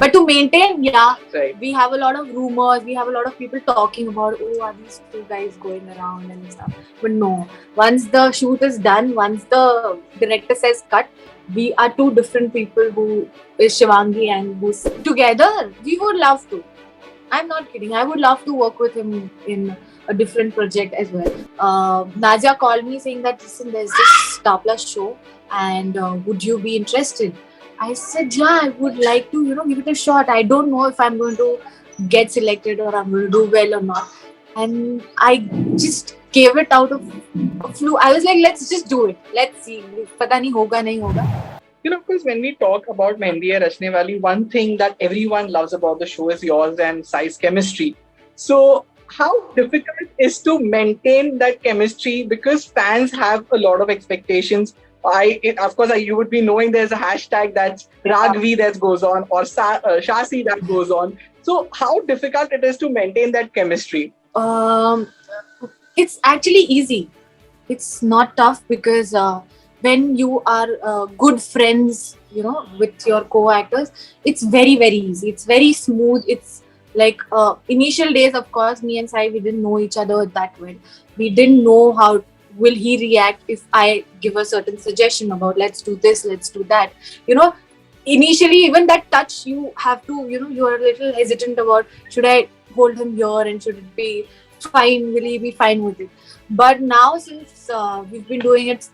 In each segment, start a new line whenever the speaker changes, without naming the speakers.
But to maintain, yeah,
Right.
we have a lot of rumors, we have a lot of people talking about, oh, are these two guys going around and stuff. But no, once the shoot is done, once the director says cut, we are two different people who is Shivangi and who's together. We would love to. I'm not kidding. I would love to work with him in a different project as well. Nadia called me saying that, listen, there's this Star Plus show, and would you be interested? I said, yeah, I would like to, give it a shot. I don't know if I'm going to get selected or I'm going to do well or not. And I just gave it out of a flu. I was like, let's just do it. Let's see. Pata nahi hoga, nahi hoga.
Of course, when we talk about Mehndi Hai Rachne Wali, one thing that everyone loves about the show is yours and Sai's chemistry. So, how difficult is to maintain that chemistry because fans have a lot of expectations. Of course, you would be knowing there's a hashtag that's Ragvi that goes on or Shasi that goes on. So, how difficult it is to maintain that chemistry?
It's actually easy. It's not tough because when you are good friends, with your co-actors, it's very, very easy. It's very smooth. It's like initial days, of course, me and Sai, we didn't know each other that well. We didn't know how will he react if I give a certain suggestion about let's do this, let's do that. Initially, even that touch, you have to, you're a little hesitant about should I hold him here and should it be fine? Will he be fine with it? But now, since we've been doing it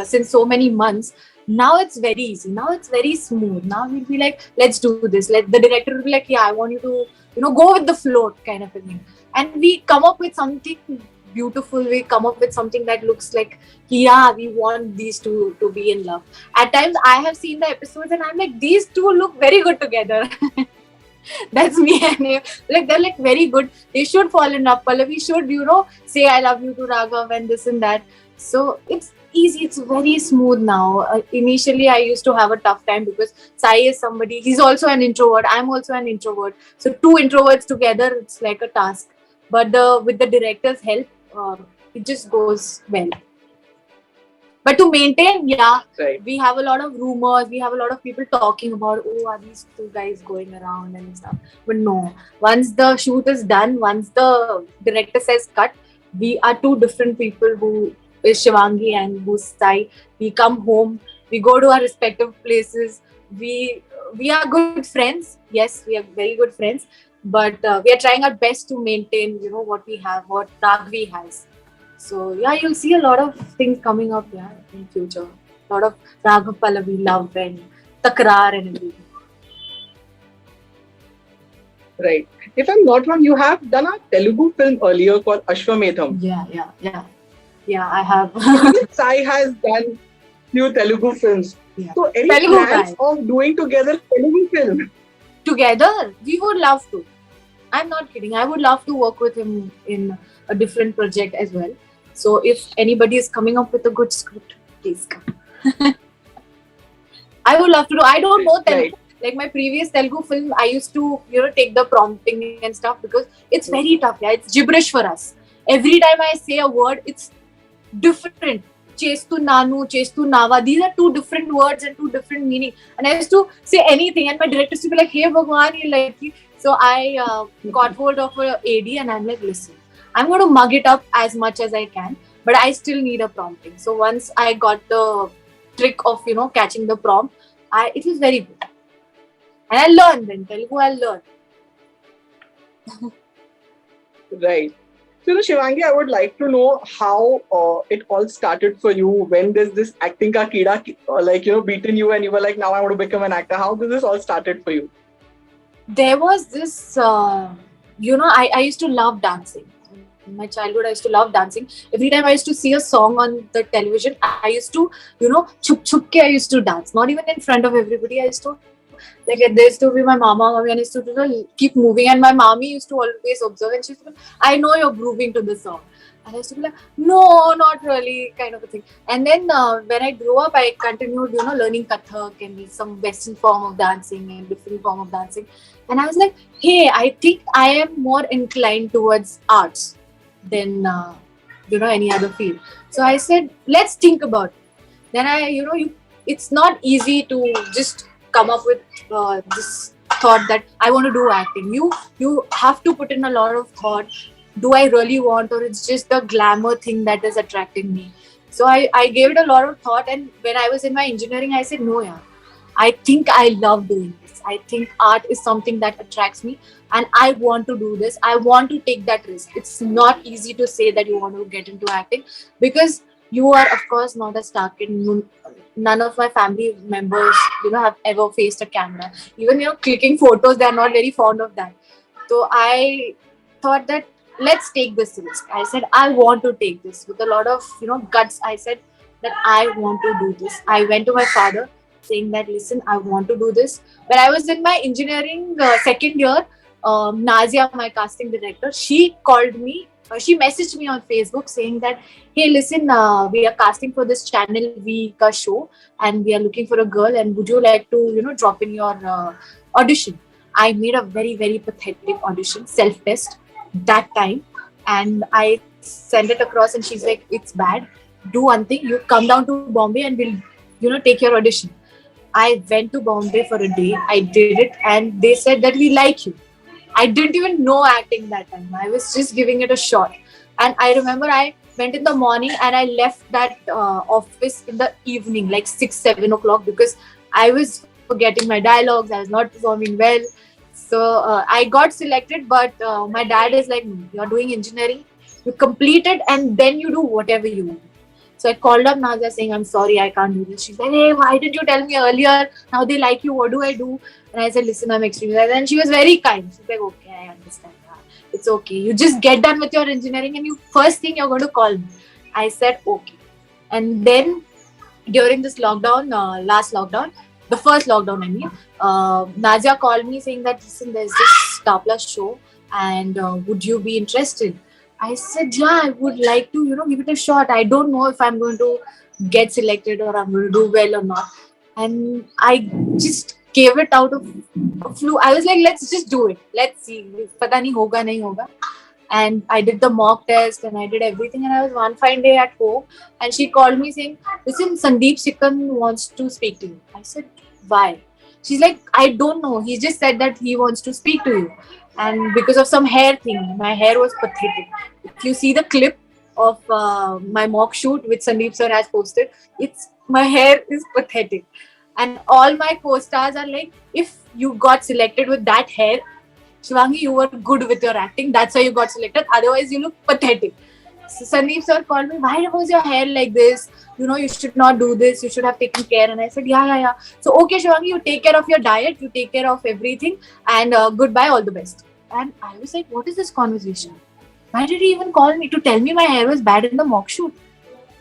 since so many months, now it's very easy. Now it's very smooth. Now we'll be like, let's do this. The director will be like, yeah, I want you to, go with the flow kind of a thing. And we come up with something beautiful. We come up with something that looks like, yeah, we want these two to be in love. At times, I have seen the episodes and I'm like, these two look very good together. That's me and him. Like, they're like very good. They should fall in love. Pallavi should, say I love you to Raghav and this and that. So it's easy. It's very smooth now. Initially, I used to have a tough time because Sai is somebody, he's also an introvert. I'm also an introvert. So two introverts together, it's like a task. But with the director's help, it just goes well. But to maintain, yeah,
Right.
we have a lot of rumors. We have a lot of people talking about, oh, are these two guys going around and stuff. But no, once the shoot is done, once the director says cut, we are two different people who is Shivangi and who's Sai. We come home, we go to our respective places. We are good friends. Yes, we are very good friends. But we are trying our best to maintain, what we have, what Ragvi has. So yeah, you'll see a lot of things coming up, in future. A lot of Raghav Pallavi love and takrar and everything.
Right. If I'm not wrong, you have done a Telugu film earlier called Ashwamedham.
Yeah, I have.
Sai has done few Telugu films.
Yeah.
So any
Telugu
plans
guy.
of doing together Telugu film?
Together, we would love to. I'm not kidding. I would love to work with him in a different project as well. So if anybody is coming up with a good script, please come. I would love to do. I don't know Telugu.
Right.
Like my previous Telugu film, I used to, take the prompting and stuff because it's very tough. Yeah, it's gibberish for us. Every time I say a word, it's different. Chestu nanu, chestu nava. These are two different words and two different meaning. And I used to say anything, and my director used to be like, "Hey Bhagwan, you like it." So I got hold of a AD, and I'm like, "Listen, I'm going to mug it up as much as I can, but I still need a prompting." So once I got the trick of catching the prompt, it was very good. And I learned in Telugu. I learned.
Right. So, Shivangi, I would like to know how it all started for you. When does this acting ka keeda beaten you and you were like, now I want to become an actor? How did this all started for you?
There was this, I used to love dancing. In my childhood, I used to love dancing. Every time I used to see a song on the television, I used to, chup chup ke I used to dance. Not even in front of everybody. I used to, like, there used to be my mama, and I used to keep moving. And my mommy used to always observe, and she used to be like, I know you're grooving to the song. And I used to be like, no, not really, kind of a thing. And then when I grew up, I continued, learning Kathak and some Western form of dancing and different form of dancing. And I was like, hey, I think I am more inclined towards arts than, any other field. So I said, let's think about it. Then it's not easy to just come up with this thought that I want to do acting. You have to put in a lot of thought. Do I really want, or it's just the glamour thing that is attracting me? So I gave it a lot of thought, and when I was in my engineering, I said, no, yeah, I think I love doing this. I think art is something that attracts me, and I want to do this. I want to take that risk. It's not easy to say that you want to get into acting, because you are, of course, not a star kid. None of my family members, have ever faced a camera. Even, clicking photos, they are not very fond of that. So I thought that let's take this risk. I said I want to take this with a lot of guts. I said that I want to do this. I went to my father saying that, listen, I want to do this. When I was in my engineering second year, Nazia, my casting director, she called me. She messaged me on Facebook saying that, hey, listen, we are casting for this Channel V ka show, and we are looking for a girl, and would you like to, drop in your audition? I made a very, very pathetic audition, self-test that time, and I sent it across, and she's like, it's bad. Do one thing, you come down to Bombay and we'll, take your audition. I went to Bombay for a day. I did it, and they said that we like you. I didn't even know acting that time. I was just giving it a shot. And I remember I went in the morning and I left that office in the evening, like 6, 7 o'clock, because I was forgetting my dialogues. I was not performing well. So I got selected, but my dad is like, no, you're doing engineering. You complete it and then you do whatever you want. So I called up Nazia saying, I'm sorry, I can't do this. She's like, hey, why did you tell me earlier? Now they like you. What do I do? And I said, listen, I'm extremely bad. And she was very kind. She's like, okay, I understand. It's okay. You just get done with your engineering and you first thing you're going to call me. I said, okay. And then during this lockdown, last lockdown, the first lockdown, I mean, Nazia called me saying that, listen, there's this Star Plus show and would you be interested? I said, yeah, I would like to, give it a shot. I don't know if I'm going to get selected or I'm going to do well or not. And I just gave it out of a flu. I was like, let's just do it. Let's see. Pata nahi hoga, nahi hoga. And I did the mock test and I did everything. And I was one fine day at home and she called me saying, listen, Sandeep Sikand wants to speak to you. I said, why? She's like, I don't know. He just said that he wants to speak to you. And because of some hair thing, my hair was pathetic. If you see the clip of my mock shoot which Sandeep sir has posted, my hair is pathetic. And all my co-stars are like, if you got selected with that hair, Shivangi, you were good with your acting. That's why you got selected. Otherwise, you look pathetic. So Sandeep sir called me, why was your hair like this? You should not do this. You should have taken care. And I said, yeah. So, okay, Shivangi, you take care of your diet. You take care of everything. And goodbye, all the best. And I was like, what is this conversation? Why did he even call me to tell me my hair was bad in the mock shoot?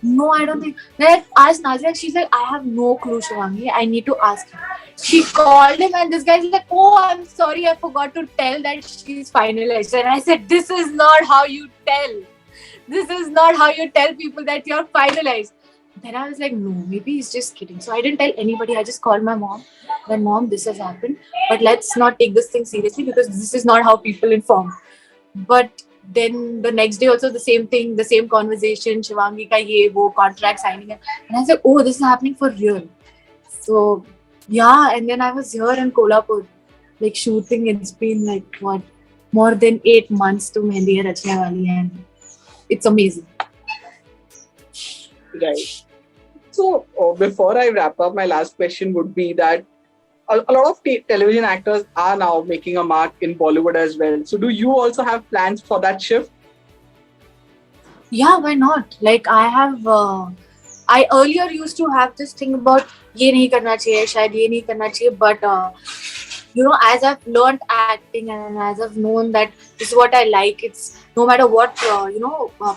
No, I don't think. Then I asked Nazia, she's like, I have no clue, Shivangi. I need to ask him. She called him and this guy's like, oh, I'm sorry, I forgot to tell that she's finalized. And I said, this is not how you tell. This is not how you tell people that you're finalized. Then I was like, no, maybe he's just kidding. So I didn't tell anybody. I just called my mom. Then, mom, this has happened. But let's not take this thing seriously because this is not how people inform. But then the next day also the same thing, the same conversation, Shivangi ka ye, wo, contract signing. And I said, oh, this is happening for real. So, yeah. And then I was here in Kolhapur, like shooting. It's been like, what, more than 8 months to Mehndi Hai Rachne Wali. And it's amazing.
Right. So before I wrap up, my last question would be that a lot of television actors are now making a mark in Bollywood as well. So do you also have plans for that shift?
Yeah, why not? Like I earlier used to have this thing about ye nahi karna chahiye, shayad ye nahi karna chahiye, but as I've learned acting and as I've known that this is what I like, it's no matter what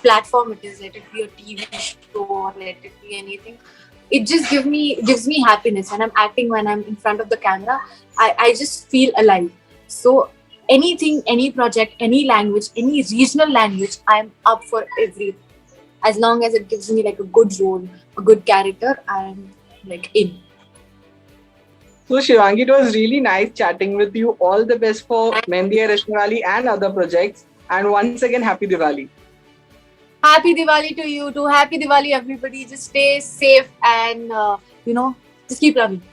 platform it is, let it be a TV show or let it be anything, it just gives me happiness. When I'm acting, when I'm in front of the camera, I just feel alive. So anything, any project, any language, any regional language, I'm up for everything. As long as it gives me like a good role, a good character, I'm like in.
So Shivangi, it was really nice chatting with you. All the best for Mehndi Hai Rachne Wali and other projects. And once again, happy Diwali.
Happy Diwali to you too. Happy Diwali, everybody. Just stay safe and, just keep loving.